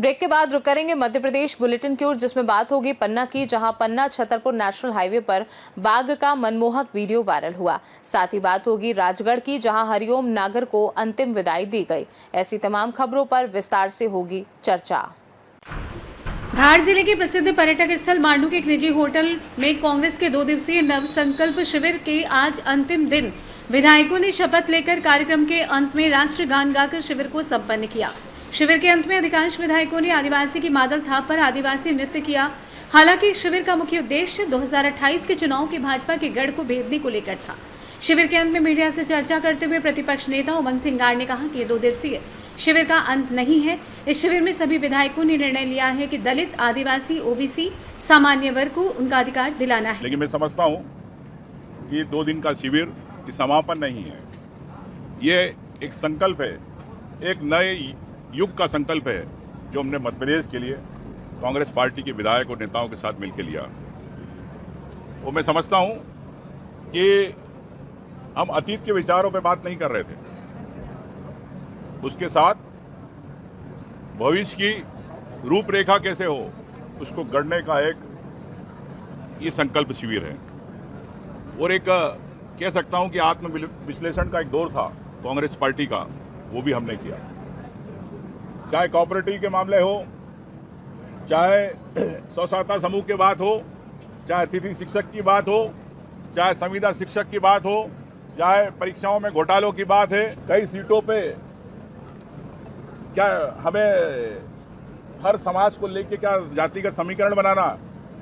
Break के बाद रुक करेंगे मध्य प्रदेश बुलेटिन की ओर, जिसमें बात होगी पन्ना की, जहां पन्ना छतरपुर नेशनल हाईवे पर बाघ का मनमोहक वीडियो वायरल हुआ। साथ ही बात होगी राजगढ़ की, जहां हरिओम नागर को अंतिम विदाई दी गई। ऐसी तमाम खबरों पर विस्तार से होगी चर्चा। धार जिले के प्रसिद्ध पर्यटक स्थल मांडू के एक निजी होटल में कांग्रेस के 2 दिवसीय नव संकल्प शिविर के आज अंतिम दिन विधायकों ने शपथ लेकर कार्यक्रम के अंत में राष्ट्रगान गाकर शिविर को संपन्न किया। शिविर के अंत में अधिकांश विधायकों ने आदिवासी की मादल थाप पर आदिवासी नृत्य किया। हालांकि शिविर का मुख्य उद्देश्य 2028 के चुनाव के भाजपा के गढ़ को भेदने को लेकर था। शिविर के अंत में मीडिया से चर्चा करते हुए प्रतिपक्ष नेता उमंग सिंगार ने कहा कि ये 2 दिवसीय शिविर का अंत नहीं है। इस शिविर में सभी विधायकों ने निर्णय लिया है कि दलित, आदिवासी, ओबीसी, सामान्य वर्ग को उनका अधिकार दिलाना है। लेकिन मैं समझता हूँ कि 2 दिन का शिविर समापन नहीं है, ये एक संकल्प है, एक नए युग का संकल्प है जो हमने मध्य प्रदेश के लिए कांग्रेस पार्टी के विधायक और नेताओं के साथ मिलकर लिया। वो मैं समझता हूँ कि हम अतीत के विचारों पे बात नहीं कर रहे थे, उसके साथ भविष्य की रूपरेखा कैसे हो उसको गढ़ने का एक ये संकल्प शिविर है। और एक कह सकता हूं कि आत्म विश्लेषण का एक दौर था कांग्रेस पार्टी का, वो भी हमने किया। चाहे कोऑपरेटिव के मामले हो, चाहे स्वसहायता समूह की बात हो, चाहे अतिथि शिक्षक की बात हो, चाहे संविदा शिक्षक की बात हो, चाहे परीक्षाओं में घोटालों की बात है। कई सीटों पे क्या हमें हर समाज को लेके क्या जातिगत समीकरण बनाना,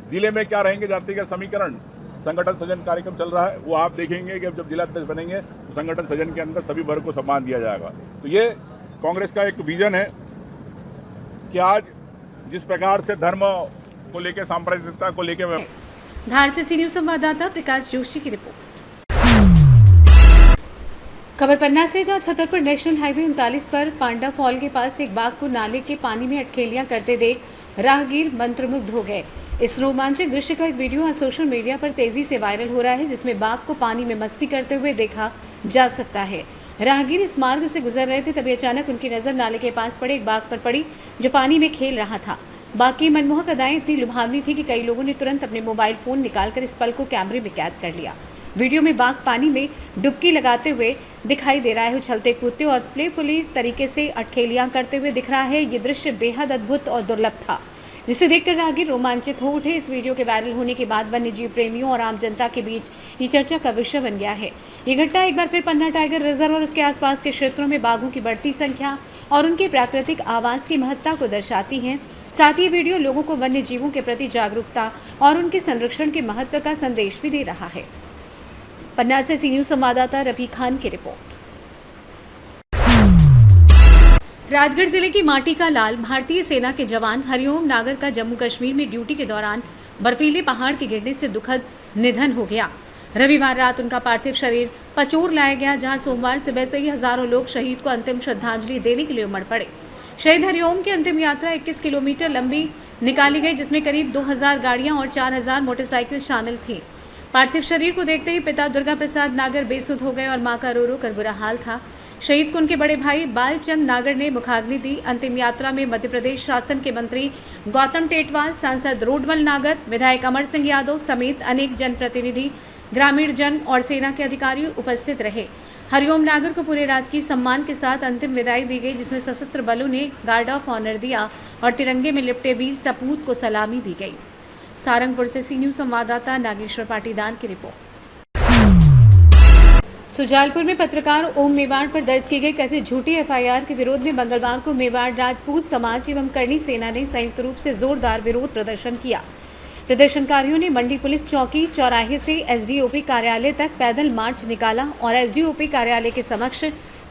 जिले में क्या रहेंगे जातिगत समीकरण, संगठन सृजन कार्यक्रम चल रहा है। वो आप देखेंगे कि जब जिला अध्यक्ष बनेंगे तो संगठन सृजन के अंदर सभी वर्ग को सम्मान दिया जाएगा। तो ये कांग्रेस का एक विजन है कि आज जिस प्रकार से धर्म को लेकर, सांप्रदायिकता को लेकर। धार से सी न्यूज संवाददाता प्रकाश जोशी की रिपोर्ट। खबर पन्ना से, जहां छतरपुर नेशनल हाईवे 39 पर पांडा फॉल के पास एक बाघ को नाले के पानी में अटखेलियां करते देख राहगीर मंत्रमुग्ध हो गए। इस रोमांचक दृश्य का एक वीडियो आज सोशल मीडिया पर तेजी से वायरल हो रहा है, जिसमें बाघ को पानी में मस्ती करते हुए देखा जा सकता है। राहगीर इस मार्ग से गुजर रहे थे, तभी अचानक उनकी नजर नाले के पास पड़े एक बाघ पर पड़ी जो पानी में खेल रहा था। बाघ की मनमोहक अदाएं इतनी लुभावनी थी कि कई लोगों ने तुरंत अपने मोबाइल फोन निकालकर इस पल को कैमरे में कैद कर लिया। वीडियो में बाघ पानी में डुबकी लगाते हुए दिखाई दे रहा है, उछलते कूदते और प्लेफुली तरीके से अटखेलियां करते हुए दिख रहा है। ये दृश्य बेहद अद्भुत और दुर्लभ था, जिसे देखकर राहगीर रोमांचित हो उठे। इस वीडियो के वायरल होने के बाद वन्यजीव प्रेमियों और आम जनता के बीच ये चर्चा का विषय बन गया है। ये घटना एक बार फिर पन्ना टाइगर रिजर्व और उसके आसपास के क्षेत्रों में बाघों की बढ़ती संख्या और उनके प्राकृतिक आवास की महत्ता को दर्शाती है। साथ ही ये वीडियो लोगों को वन्य जीवों के प्रति जागरूकता और उनके संरक्षण के महत्व का संदेश भी दे रहा है। पन्ना से सी न्यूज संवाददाता रफी खान की रिपोर्ट। राजगढ़ जिले की माटी का लाल भारतीय सेना के जवान हरिओम नागर का जम्मू कश्मीर में ड्यूटी के दौरान बर्फीले पहाड़ के गिरने से दुखद निधन हो गया। रविवार रात उनका पार्थिव शरीर पचोर लाया गया, जहां सोमवार सुबह से ही हजारों लोग शहीद को अंतिम श्रद्धांजलि देने के लिए उमड़ पड़े। शहीद हरिओम की अंतिम यात्रा 21 किलोमीटर लंबी निकाली गई, जिसमें करीब 2000 गाड़ियां और 4000 मोटरसाइकिल शामिल थी। पार्थिव शरीर को देखते ही पिता दुर्गा प्रसाद नागर बेसुध हो गए और मां का रो रो कर बुरा हाल था। शहीद को उनके बड़े भाई बालचंद नागर ने मुखाग्नि दी। अंतिम यात्रा में मध्य प्रदेश शासन के मंत्री गौतम टेटवाल, सांसद रोडमल नागर, विधायक अमर सिंह यादव समेत अनेक जनप्रतिनिधि, ग्रामीण जन और सेना के अधिकारी उपस्थित रहे। हरिओम नागर को पूरे राजकीय सम्मान के साथ अंतिम विदाई दी गई, जिसमें सशस्त्र बलों ने गार्ड ऑफ ऑनर दिया और तिरंगे में लिपटे वीर सपूत को सलामी दी गई। सारंगपुर से सी न्यूज संवाददाता नागेश्वर पाटीदार की रिपोर्ट। सुजालपुर में पत्रकार ओम मेवाड़ पर दर्ज की गई कथित झूठी एफआईआर के विरोध में मंगलवार को मेवाड़ राजपूत समाज एवं करणी सेना ने संयुक्त रूप से जोरदार विरोध प्रदर्शन किया। प्रदर्शनकारियों ने मंडी पुलिस चौकी चौराहे से एसडीओपी कार्यालय तक पैदल मार्च निकाला और एसडीओपी कार्यालय के समक्ष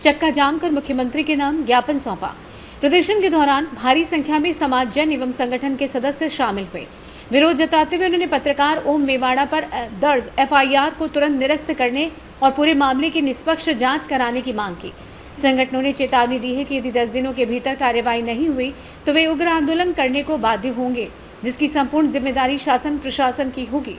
चक्का जाम कर मुख्यमंत्री के नाम ज्ञापन सौंपा। प्रदर्शन के दौरान भारी संख्या में समाज जन एवं संगठन के सदस्य शामिल हुए। विरोध जताते हुए उन्होंने पत्रकार ओम मेवाड़ा पर दर्ज एफआईआर को तुरंत निरस्त करने और पूरे मामले की निष्पक्ष जांच कराने की मांग की। संगठनों ने चेतावनी दी है कि यदि 10 दिनों के भीतर कार्रवाई नहीं हुई तो वे उग्र आंदोलन करने को बाध्य होंगे, जिसकी संपूर्ण जिम्मेदारी शासन प्रशासन की होगी।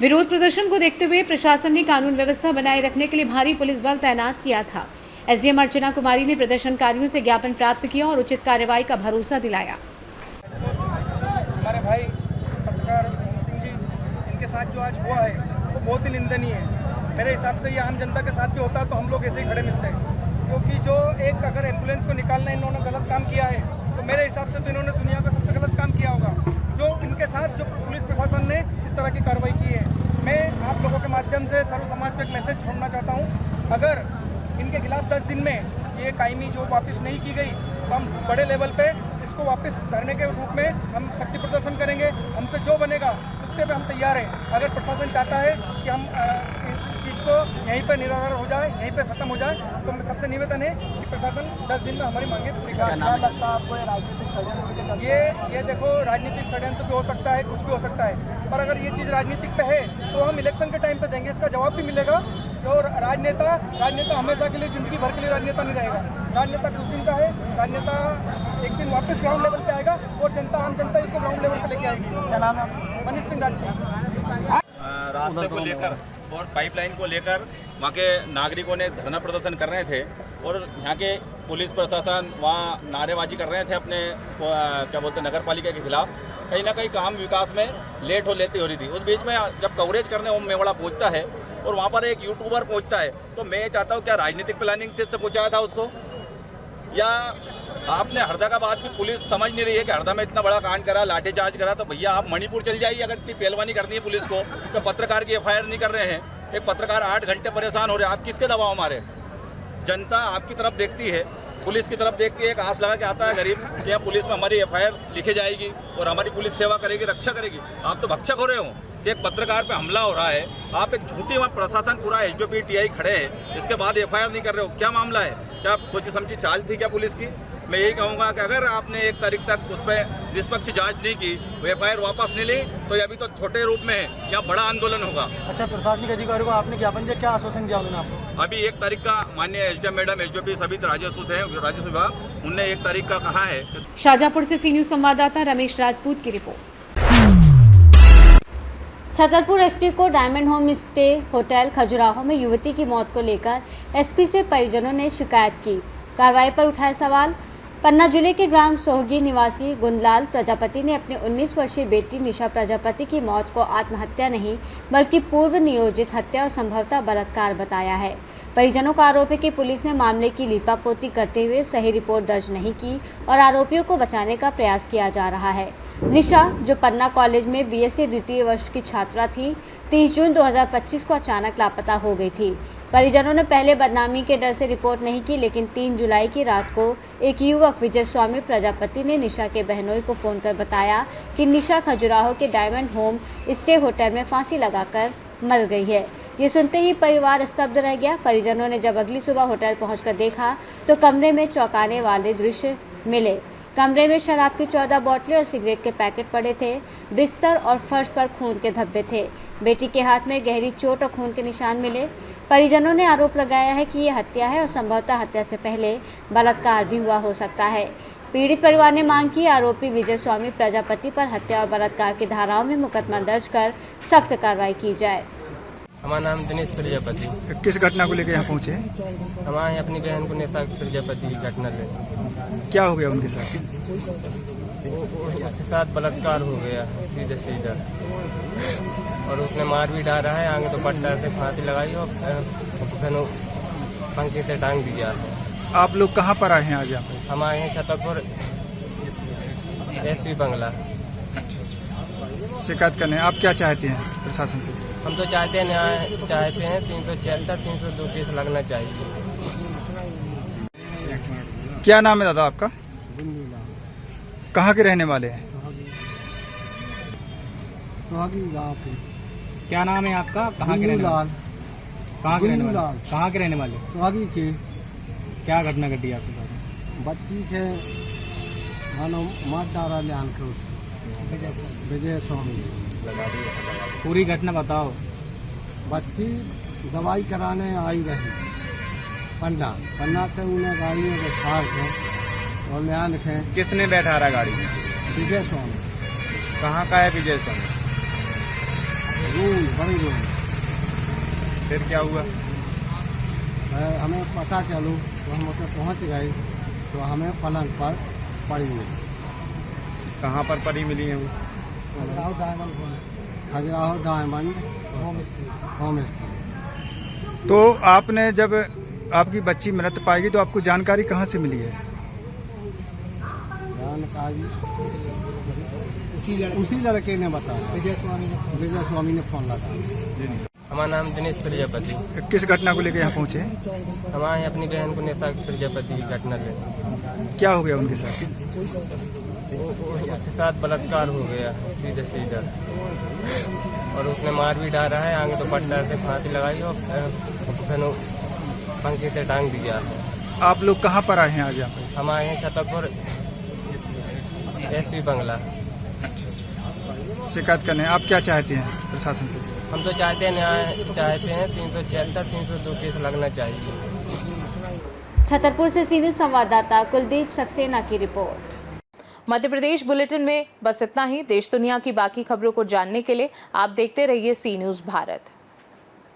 विरोध प्रदर्शन को देखते हुए प्रशासन ने कानून व्यवस्था बनाए रखने के लिए भारी पुलिस बल तैनात किया था। एसडीएम अर्चना कुमारी ने प्रदर्शनकारियों से ज्ञापन प्राप्त किया और उचित कार्रवाई का भरोसा दिलाया। भाई पत्रकार सिंह जी, इनके साथ जो आज हुआ है वो बहुत ही निंदनीय है। मेरे हिसाब से ये आम जनता के साथ भी होता तो हम लोग ऐसे ही खड़े मिलते हैं, क्योंकि जो एक अगर एम्बुलेंस को निकालना इन्होंने गलत काम किया है तो मेरे हिसाब से तो इन्होंने दुनिया का सबसे गलत काम किया होगा, जो इनके साथ जो पुलिस प्रशासन ने इस तरह की कार्रवाई की है। मैं आप लोगों के माध्यम से सर्व समाज को एक मैसेज छोड़ना चाहता हूँ, अगर इनके खिलाफ 10 दिन में ये कायमी जो वापस नहीं की गई तो हम बड़े लेवल पे इसको वापस धरने के रूप में हम शक्ति प्रदर्शन करेंगे। हमसे जो बनेगा उसके पे हम तैयार हैं। अगर प्रशासन चाहता है कि हम इस चीज़ को यहीं पर निराधार हो जाए, यहीं पर ख़त्म हो जाए, तो मैं सबसे निवेदन है कि प्रशासन 10 दिन में हमारी मांगे पूरी करें। क्या लगता है आपको राजनीतिक षड्यंत्र? ये देखो, राजनीतिक षड्यंत्र भी हो सकता है, कुछ भी हो सकता है, पर अगर ये चीज़ राजनीतिक पे है तो हम इलेक्शन के टाइम पे देंगे, इसका जवाब भी मिलेगा। जो राजनेता हमेशा के लिए, ज़िंदगी भर के लिए राजनेता नहीं रहेगा। राजनेता कुछ दिन का है, राजनेता एक दिन वापस ग्राउंड लेवल पे आएगा और आम जनता इसको ग्राउंड लेवल पे लेके आएगी। क्या नाम है? मनीष सिंह राजपूत। रास्ते को लेकर और पाइपलाइन को लेकर वहाँ के नागरिकों ने धरना प्रदर्शन कर रहे थे और यहाँ के पुलिस प्रशासन वहाँ नारेबाजी कर रहे थे अपने क्या बोलते हैं नगर पालिका के खिलाफ। कहीं ना कहीं काम विकास में लेट हो रही थी। उस बीच में जब कवरेज करने ओम मेवाड़ा पहुँचता है और वहाँ पर एक यूट्यूबर पहुँचता है, तो मैं चाहता हूँ क्या राजनीतिक प्लानिंग से पहुँचाया था उसको, या आपने हरदा का बात भी पुलिस समझ नहीं रही है कि हरदा में इतना बड़ा कांड करा, लाठीचार्ज करा, तो भैया आप मणिपुर चल जाइए। अगर इतनी पहलवानी करनी है पुलिस को तो पत्रकार की एफआईआर नहीं कर रहे हैं। एक पत्रकार 8 घंटे परेशान हो रहे हैं, आप किसके दबाव मारे? जनता आपकी तरफ देखती है, पुलिस की तरफ देखती है, एक आस लगा के आता है गरीब कि यहाँ पुलिस में हमारी एफआईआर लिखी जाएगी और हमारी पुलिस सेवा करेगी, रक्षा करेगी। आप तो भक्षक हो रहे हो कि एक पत्रकार पे हमला हो रहा है, आप एक झूठी वहाँ प्रशासन पूरा एसडीओपी टीआई खड़े हैं, इसके बाद एफआईआर नहीं कर रहे हो, क्या मामला है? क्या आप सोची समझी चाल थी क्या पुलिस की? मैं यही कहूँगा कि अगर आपने 1 तारीख तक उस पर निष्पक्ष जांच नहीं की, वो एफआईआर वापस नहीं ली, तो ये अभी तो छोटे रूप में है, यहाँ बड़ा आंदोलन होगा। अच्छा, प्रशासनिक अधिकारियों को आपने ज्ञापन दिया, क्या आश्वासन दिया उन्होंने आपको? अभी 1 तारीख का माननीय एसडीएम मैडम, एसडीओपी सभी राजस्व है, राजस्व विभाग, उनने 1 तारीख का कहा है। शाहजहाँपुर से सी न्यूज़ संवाददाता रमेश राजपूत की रिपोर्ट। छतरपुर एसपी को diamond home stay hotel Khajuraho में युवती की मौत को लेकर एसपी से परिजनों ने शिकायत की। कार्रवाई पर उठाए सवाल। पन्ना जिले के ग्राम सोहगी निवासी गुंदलाल प्रजापति ने अपनी 19 वर्षीय बेटी निशा प्रजापति की मौत को आत्महत्या नहीं बल्कि पूर्व नियोजित हत्या और संभवतः बलात्कार बताया है। परिजनों का आरोप है कि पुलिस ने मामले की लीपापोती करते हुए सही रिपोर्ट दर्ज नहीं की और आरोपियों को बचाने का प्रयास किया जा रहा है। निशा, जो पन्ना कॉलेज में बीएससी द्वितीय वर्ष की छात्रा थी, 30 जून 2025 को अचानक लापता हो गई थी। परिजनों ने पहले बदनामी के डर से रिपोर्ट नहीं की, लेकिन 3 जुलाई की रात को एक युवक विजय स्वामी प्रजापति ने निशा के बहनोई को फ़ोन कर बताया कि निशा खजुराहो के डायमंड होम स्टे होटल में फांसी लगाकर मर गई है। ये सुनते ही परिवार स्तब्ध रह गया। परिजनों ने जब अगली सुबह होटल पहुंचकर देखा तो कमरे में चौंकाने वाले दृश्य मिले। कमरे में शराब की 14 बोतलें और सिगरेट के पैकेट पड़े थे। बिस्तर और फर्श पर खून के धब्बे थे। बेटी के हाथ में गहरी चोट और खून के निशान मिले। परिजनों ने आरोप लगाया है कि ये हत्या है और संभवतः हत्या से पहले बलात्कार भी हुआ हो सकता है। पीड़ित परिवार ने मांग की आरोपी विजय स्वामी प्रजापति पर हत्या और बलात्कार की धाराओं में मुकदमा दर्ज कर सख्त कार्रवाई की जाए। हमारा नाम दिनेश प्रजापति। किस घटना को लेकर यहाँ पहुँचे? हमारे अपनी बहन को निशा प्रजापति की घटना से। क्या हो गया उनके साथ? उसके साथ बलात्कार हो गया सीधे सीधा, और उसने मार भी डाला है। आगे तो पट्टा से फांसी लगाई और पंखे से टांग दिया। आप लोग कहाँ पर आए हैं आज यहाँ पे? हमारे यहाँ छतरपुर एसपी बंगला शिकायत करने। आप क्या चाहते हैं प्रशासन से? हम तो चाहते हैं न्याय चाहते हैं। 376 302 केस लगना चाहिए। क्या नाम है दादा आपका? कहाँ के रहने वाले हैं? क्या नाम है आपका? कहाँ के रहने वाले? कहाँ के रहने वाले? कहाँ के रहने वाले? सुहागी के। क्या घटना घटी आपके साथ? बच्ची के मार डाला लियान के विजय स्वामी। पूरी घटना बताओ। बच्ची दवाई कराने आई रही पन्ना से उन्हें गाड़ी में बैठा के और लियान के। किसने बैठा रहा गाड़ी में? विजय स्वामी। कहाँ का है विजय स्वामी? रूम, बड़ी रूम। फिर क्या हुआ? हमें पता चलू तो हम उसे पहुँच गए तो हमें पलंग पर पड़ी मिली। कहाँ पर पड़ी मिली है वो? Khajuraho diamond home stay. तो आपने जब आपकी बच्ची मृत पाएगी तो आपको जानकारी कहाँ से मिली है? जानकारी उसी लड़के ने बताया, विजय स्वामी ने फोन लगाया। हमारा नाम दिनेश प्रजापति। किस घटना को लेकर यहाँ पहुँचे? हम आए अपनी बहन को नेता प्रजापति की घटना से। क्या हो गया उनके साथ? उसके साथ बलात्कार हो गया सीधा सीधा, और उसने मार भी डाला है, आगे तो पट्टा से फांसी लगाई और फिर पंखे से टांग दिया। आप लोग कहाँ पर आए हैं आज यहाँ पर? हम आए हैं छतरपुर SP बंगला शिकायत करने। आप क्या चाहते हैं प्रशासन से? हम तो चाहते हैं न्याय चाहते हैं, 376 302 केस लगना चाहिए। छतरपुर से सी न्यूज़ संवाददाता कुलदीप सक्सेना की रिपोर्ट। मध्य प्रदेश बुलेटिन में बस इतना ही। देश दुनिया की बाकी खबरों को जानने के लिए आप देखते रहिए सी न्यूज़ भारत।